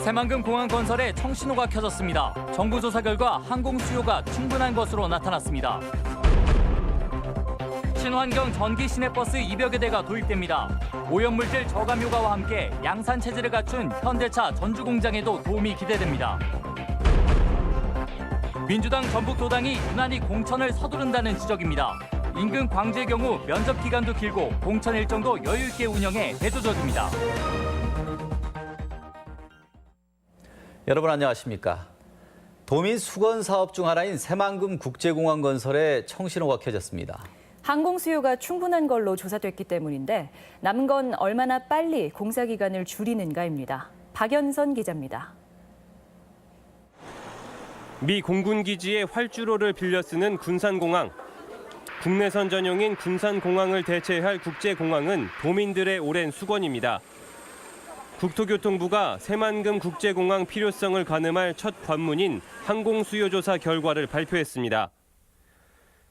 새만금 공항 건설에 청신호가 켜졌습니다. 정부 조사 결과 항공 수요가 충분한 것으로 나타났습니다. 친환경 전기 시내버스 200여 대가 도입됩니다. 오염물질 저감 효과와 함께 양산 체제를 갖춘 현대차 전주 공장에도 도움이 기대됩니다. 민주당 전북도당이 유난히 공천을 서두른다는 지적입니다. 인근 광주의 경우 면접 기간도 길고 공천 일정도 여유 있게 운영해 대조적입니다. 여러분 안녕하십니까? 도민 수건 사업 중 하나인 새만금 국제공항 건설에 청신호가 켜졌습니다. 항공 수요가 충분한 걸로 조사됐기 때문인데 남은 건 얼마나 빨리 공사 기간을 줄이는가입니다. 박연선 기자입니다. 미 공군기지의 활주로를 빌려 쓰는 군산공항. 국내선 전용인 군산공항을 대체할 국제공항은 도민들의 오랜 수건입니다. 국토교통부가 새만금 국제공항 필요성을 가늠할 첫 관문인 항공수요조사 결과를 발표했습니다.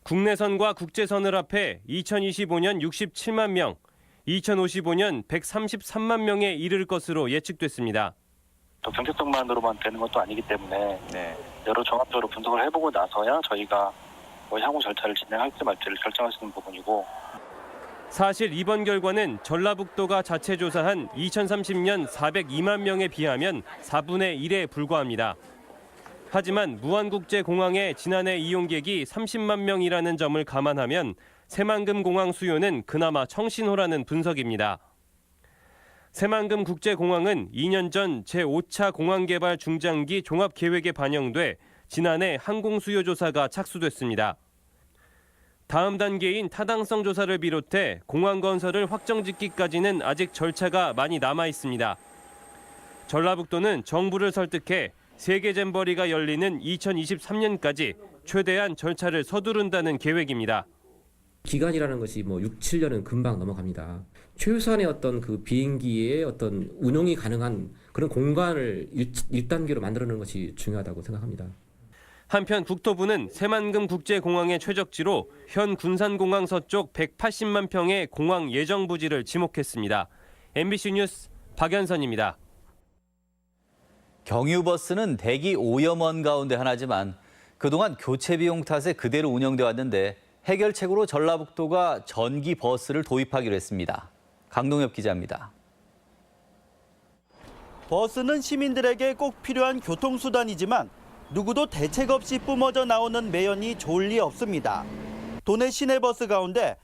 국내선과 국제선을 합해 2025년 67만 명, 2055년 133만 명에 이를 것으로 예측됐습니다. 경제성만으로만 되는 것도 아니기 때문에 여러 종합적으로 분석을 해보고 나서야 저희가 향후 절차를 진행할지 말지를 결정할 수 있는 부분이고, 사실 이번 결과는 전라북도가 자체 조사한 2030년 402만 명에 비하면 4분의 1에 불과합니다. 하지만 무안국제공항의 지난해 이용객이 30만 명이라는 점을 감안하면 새만금 공항 수요는 그나마 청신호라는 분석입니다. 새만금 국제공항은 2년 전 제5차 공항개발 중장기 종합계획에 반영돼 지난해 항공수요조사가 착수됐습니다. 다음 단계인 타당성 조사를 비롯해 공항 건설을 확정짓기까지는 아직 절차가 많이 남아 있습니다. 전라북도는 정부를 설득해 세계 잼버리가 열리는 2023년까지 최대한 절차를 서두른다는 계획입니다. 기간이라는 것이 6, 7년은 금방 넘어갑니다. 최소한의 어떤 그 비행기의 어떤 운용이 가능한 그런 공간을 1단계로 만들어내는 것이 중요하다고 생각합니다. 한편 국토부는 새만금 국제공항의 최적지로 현 군산공항 서쪽 180만 평의 공항 예정 부지를 지목했습니다. MBC 뉴스 박연선입니다. 경유버스는 대기 오염원 가운데 하나지만 그동안 교체 비용 탓에 그대로 운영돼 왔는데 해결책으로 전라북도가 전기 버스를 도입하기로 했습니다. 강동엽 기자입니다. 버스는 시민들에게 꼭 필요한 교통수단이지만 누구도 대책 없이 뿜어져 나오는 매연이 좋을 리 없습니다. 도내 시내버스 가운데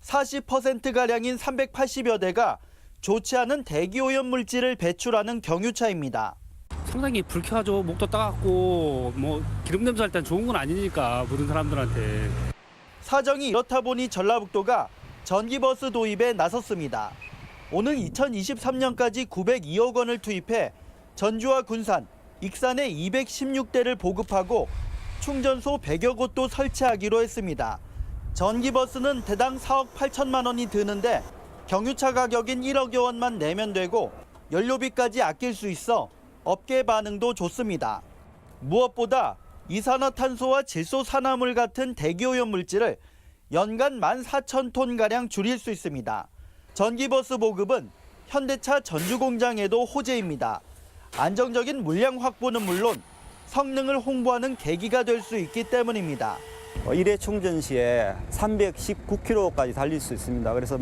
40%가량인 380여 대가 좋지 않은 대기오염 물질을 배출하는 경유차입니다. 상당히 불쾌하죠. 목도 따갑고 기름 냄새 할 땐 좋은 건 아니니까 모든 사람들한테. 사정이 이렇다 보니 전라북도가 전기버스 도입에 나섰습니다. 오는 2023년까지 902억 원을 투입해 전주와 군산, 익산에 216대를 보급하고 충전소 100여 곳도 설치하기로 했습니다. 전기버스는 대당 4억 8천만 원이 드는데 경유차 가격인 1억여 원만 내면 되고 연료비까지 아낄 수 있어 업계 반응도 좋습니다. 무엇보다 이산화탄소와 질소산화물 같은 대기오염 물질을 연간 14,000톤가량 줄일 수 있습니다. 전기버스 보급은 현대차 전주공장에도 호재입니다. 안정적인 물량 확보는 물론 성능을 홍보하는 계기가 될 수 있기 때문입니다. 1회 충전 시에 319km까지 달릴 수 있습니다. 그래서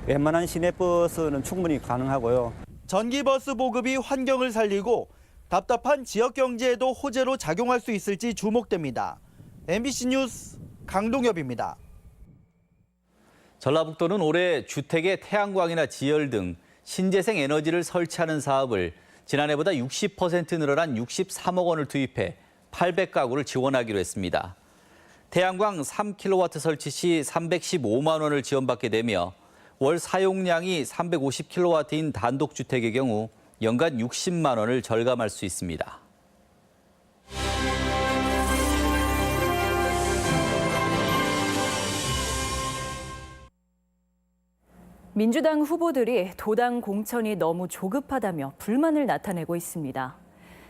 웬만한 시내버스는 충분히 가능하고요. 전기버스 보급이 환경을 살리고 답답한 지역 경제에도 호재로 작용할 수 있을지 주목됩니다. MBC 뉴스 강동엽입니다. 전라북도는 올해 주택에 태양광이나 지열 등 신재생 에너지를 설치하는 사업을 지난해보다 60% 늘어난 63억 원을 투입해 800가구를 지원하기로 했습니다. 태양광 3kW 설치 시 315만 원을 지원받게 되며 월 사용량이 350kW인 단독주택의 경우 연간 60만 원을 절감할 수 있습니다. 민주당 후보들이 도당 공천이 너무 조급하다며 불만을 나타내고 있습니다.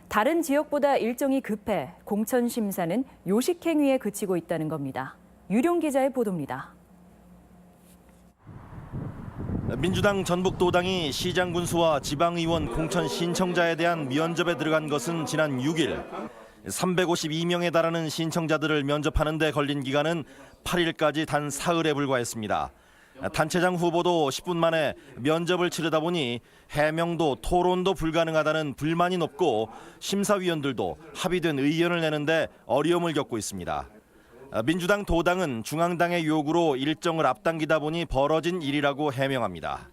다른 지역보다 일정이 급해 공천 심사는 요식행위에 그치고 있다는 겁니다. 유룡 기자의 보도입니다. 민주당 전북도당이 시장 군수와 지방의원 공천 신청자에 대한 면접에 들어간 것은 지난 6일. 352명에 달하는 신청자들을 면접하는 데 걸린 기간은 8일까지 단 사흘에 불과했습니다. 단체장 후보도 10분 만에 면접을 치르다 보니 해명도 토론도 불가능하다는 불만이 높고 심사위원들도 합의된 의견을 내는데 어려움을 겪고 있습니다. 민주당 도당은 중앙당의 요구로 일정을 앞당기다 보니 벌어진 일이라고 해명합니다.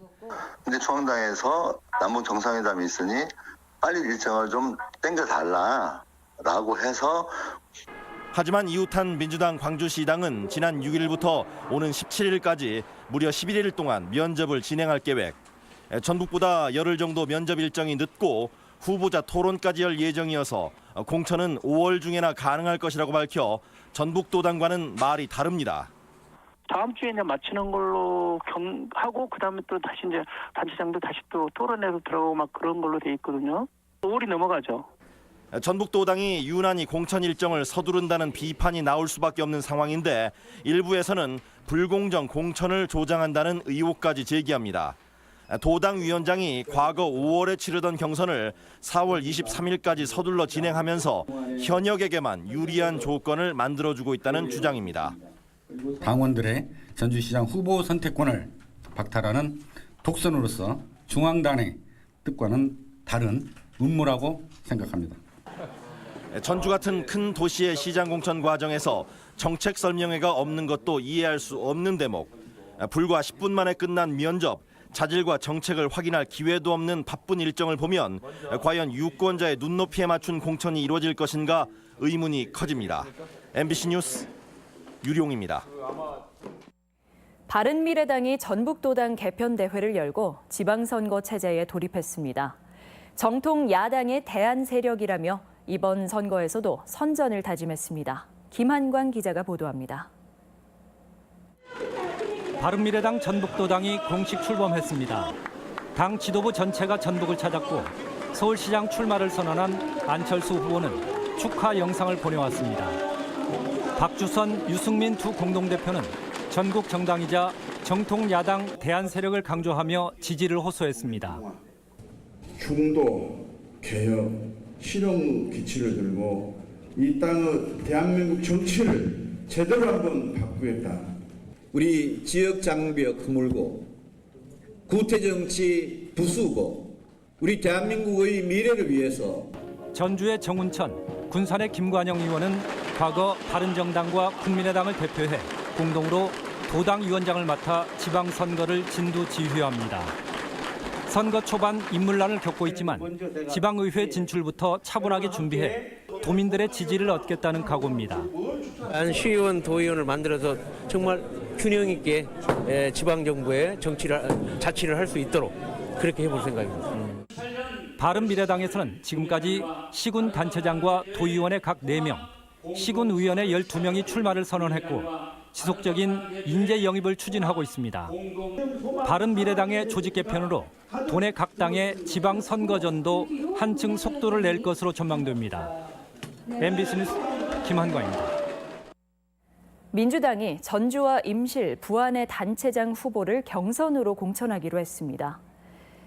근데 중앙당에서 남북 정상회담이 있으니 빨리 일정을 좀 땡겨달라라고 해서. 하지만 이웃한 민주당 광주시당은 지난 6일부터 오는 17일까지 무려 11일 동안 면접을 진행할 계획. 전북보다 열흘 정도 면접 일정이 늦고 후보자 토론까지 열 예정이어서 공천은 5월 중에나 가능할 것이라고 밝혀 전북도당과는 말이 다릅니다. 다음 주에 이제 마치는 걸로 하고 그다음에 또 다시 이제 단체장도 다시 또 토론회로 들어가고 막 그런 걸로 돼 있거든요. 5월이 넘어가죠. 전북도당이 유난히 공천 일정을 서두른다는 비판이 나올 수밖에 없는 상황인데 일부에서는 불공정 공천을 조장한다는 의혹까지 제기합니다. 도당 위원장이 과거 5월에 치르던 경선을 4월 23일까지 서둘러 진행하면서 현역에게만 유리한 조건을 만들어주고 있다는 주장입니다. 당원들의 전주시장 후보 선택권을 박탈하는 독선으로서 중앙당의 뜻과는 다른 음모라고 생각합니다. 전주 같은 큰 도시의 시장 공천 과정에서 정책 설명회가 없는 것도 이해할 수 없는 대목. 불과 10분 만에 끝난 면접, 자질과 정책을 확인할 기회도 없는 바쁜 일정을 보면 과연 유권자의 눈높이에 맞춘 공천이 이루어질 것인가 의문이 커집니다. MBC 뉴스 유룡입니다. 바른미래당이 전북도당 개편대회를 열고 지방선거 체제에 돌입했습니다. 정통 야당의 대안 세력이라며 이번 선거에서도 선전을 다짐했습니다. 김한광 기자가 보도합니다. 바른미래당 전북도당이 공식 출범했습니다. 당 지도부 전체가 전북을 찾았고 서울시장 출마를 선언한 안철수 후보는 축하 영상을 보내왔습니다. 박주선, 유승민 두 공동대표는 전국 정당이자 정통 야당 대안 세력을 강조하며 지지를 호소했습니다. 중도, 개혁, 실용 기치를 들고 이 땅의 대한민국 정치를 제대로 한번 바꾸겠다. 우리 지역 장벽 허물고 구태정치 부수고 우리 대한민국의 미래를 위해서. 전주의 정운천, 군산의 김관영 의원은 과거 바른정당과 국민의당을 대표해 공동으로 도당 위원장을 맡아 지방선거를 진두지휘합니다. 선거 초반 인물난을 겪고 있지만 지방의회 진출부터 차분하게 준비해 도민들의 지지를 얻겠다는 각오입니다. 시의원, 도의원을 만들어서 정말 균형 있게 지방정부의 자치를 할 수 있도록 그렇게 해볼 생각입니다. 바른미래당에서는 지금까지 시군 단체장과 도의원의 각 4명, 시군 의원의 12명이 출마를 선언했고 지속적인 인재 영입을 추진하고 있습니다. 바른미래당의 조직 개편으로 도내 각 당의 지방선거전도 한층 속도를 낼 것으로 전망됩니다. MBC 뉴스 김한광입니다. 민주당이 전주와 임실, 부안의 단체장 후보를 경선으로 공천하기로 했습니다.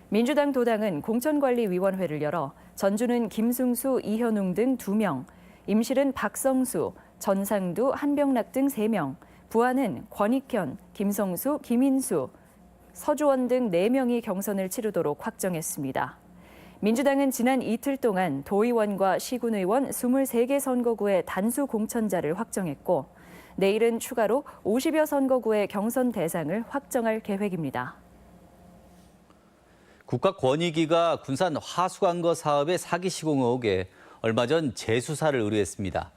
민주당 도당은 공천관리위원회를 열어 전주는 김승수, 이현웅 등 2명, 임실은 박성수, 전상두, 한병락 등 3명, 부안은 권익현, 김성수, 김인수, 서주원 등 4명이 경선을 치르도록 확정했습니다. 민주당은 지난 이틀 동안 도의원과 시군의원 23개 선거구의 단수 공천자를 확정했고 내일은 추가로 50여 선거구의 경선 대상을 확정할 계획입니다. 국가권익위가 군산 하수관거 사업의 사기 시공 의혹에 얼마 전 재수사를 의뢰했습니다.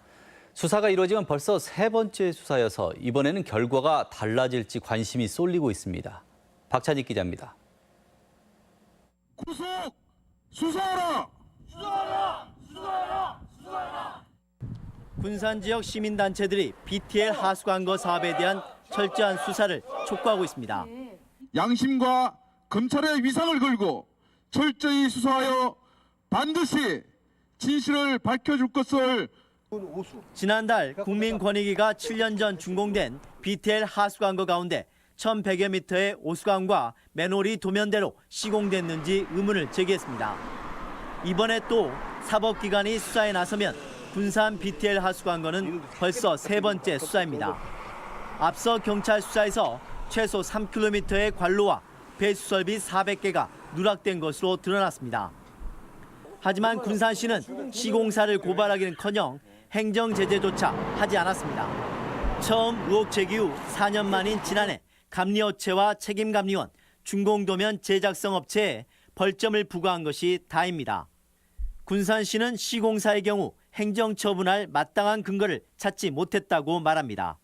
수사가 이루어지면 벌써 3번째 수사여서 이번에는 결과가 달라질지 관심이 쏠리고 있습니다. 박찬익 기자입니다. 구속! 수사하라! 수사하라! 수사하라! 수사하라! 군산 지역 시민단체들이 BTL 하수관거 사업에 대한 철저한 수사를 촉구하고 있습니다. 양심과 검찰의 위상을 걸고 철저히 수사하여 반드시 진실을 밝혀줄 것을. 지난달 국민권익위가 7년 전 준공된 BTL 하수관거 가운데 1100여 미터의 오수관과 맨홀이 도면대로 시공됐는지 의문을 제기했습니다. 이번에 또 사법기관이 수사에 나서면 군산 BTL 하수관건은 벌써 세 번째 수사입니다. 앞서 경찰 수사에서 최소 3km의 관로와 배수설비 400개가 누락된 것으로 드러났습니다. 하지만 군산시는 시공사를 고발하기는커녕 행정제재조차 하지 않았습니다. 처음 의혹 제기 후 4년 만인 지난해 감리업체와 책임감리원, 준공도면 제작성 업체에 벌점을 부과한 것이 다입니다. 군산시는 시공사의 경우 행정처분할 마땅한 근거를 찾지 못했다고 말합니다.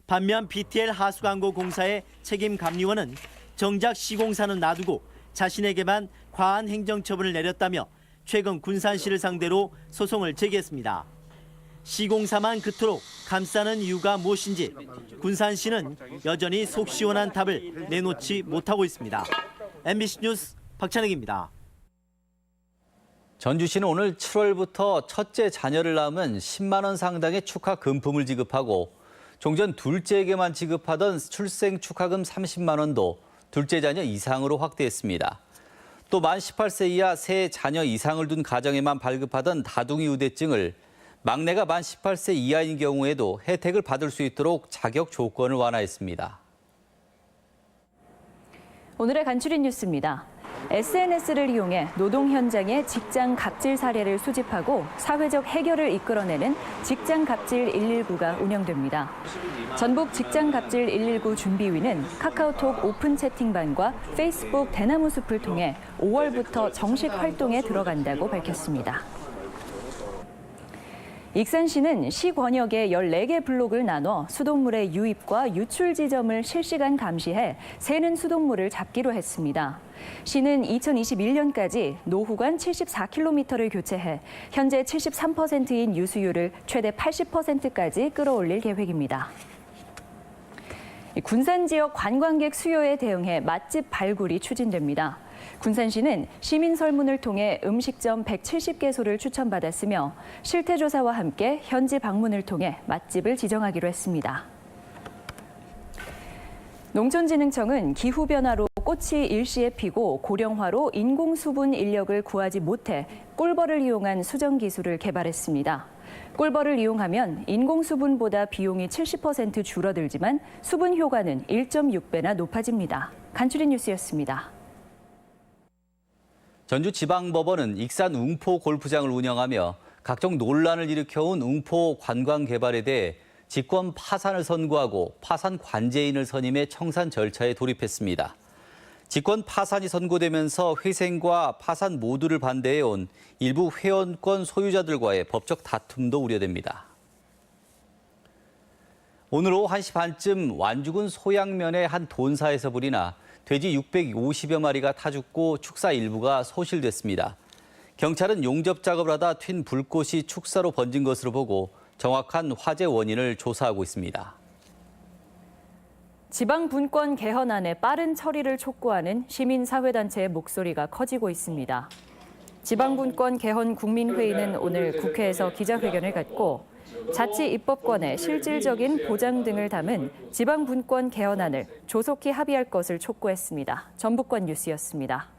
반면 BTL 하수광고 공사의 책임감리원은 정작 시공사는 놔두고 자신에게만 과한 행정처분을 내렸다며 최근 군산시를 상대로 소송을 제기했습니다. 시공사만 그토록 감싸는 이유가 무엇인지 군산시는 여전히 속 시원한 답을 내놓지 못하고 있습니다. MBC 뉴스 박찬혁입니다. 전주시는 오늘 7월부터 첫째 자녀를 낳으면 10만 원 상당의 축하 금품을 지급하고 종전 둘째에게만 지급하던 출생 축하금 30만 원도 둘째 자녀 이상으로 확대했습니다. 또 만 18세 이하 세 자녀 이상을 둔 가정에만 발급하던 다둥이 우대증을 막내가 만 18세 이하인 경우에도 혜택을 받을 수 있도록 자격 조건을 완화했습니다. 오늘의 간추린 뉴스입니다. SNS를 이용해 노동 현장의 직장 갑질 사례를 수집하고 사회적 해결을 이끌어내는 직장 갑질 119가 운영됩니다. 전북 직장 갑질 119 준비위는 카카오톡 오픈 채팅방과 페이스북 대나무 숲을 통해 5월부터 정식 활동에 들어간다고 밝혔습니다. 익산시는 시 권역에 14개 블록을 나눠 수돗물의 유입과 유출 지점을 실시간 감시해 새는 수돗물을 잡기로 했습니다. 시는 2021년까지 노후관 74km를 교체해 현재 73%인 유수율을 최대 80%까지 끌어올릴 계획입니다. 군산 지역 관광객 수요에 대응해 맛집 발굴이 추진됩니다. 군산시는 시민 설문을 통해 음식점 170개소를 추천받았으며 실태조사와 함께 현지 방문을 통해 맛집을 지정하기로 했습니다. 농촌진흥청은 기후변화로 꽃이 일시에 피고 고령화로 인공수분 인력을 구하지 못해 꿀벌을 이용한 수정 기술을 개발했습니다. 꿀벌을 이용하면 인공수분보다 비용이 70% 줄어들지만 수분 효과는 1.6배나 높아집니다. 간추린 뉴스였습니다. 전주지방법원은 익산 웅포 골프장을 운영하며 각종 논란을 일으켜온 웅포 관광 개발에 대해 직권 파산을 선고하고 파산 관제인을 선임해 청산 절차에 돌입했습니다. 직권 파산이 선고되면서 회생과 파산 모두를 반대해온 일부 회원권 소유자들과의 법적 다툼도 우려됩니다. 오늘 오후 1시 반쯤 완주군 소양면의 한 돈사에서 불이 나 돼지 650여 마리가 타 죽고 축사 일부가 소실됐습니다. 경찰은 용접 작업을 하다 튄 불꽃이 축사로 번진 것으로 보고 정확한 화재 원인을 조사하고 있습니다. 지방분권 개헌안의 빠른 처리를 촉구하는 시민사회단체의 목소리가 커지고 있습니다. 지방분권 개헌 국민회의는 오늘 국회에서 기자회견을 갖고 자치입법권의 실질적인 보장 등을 담은 지방분권 개헌안을 조속히 합의할 것을 촉구했습니다. 전북권 뉴스였습니다.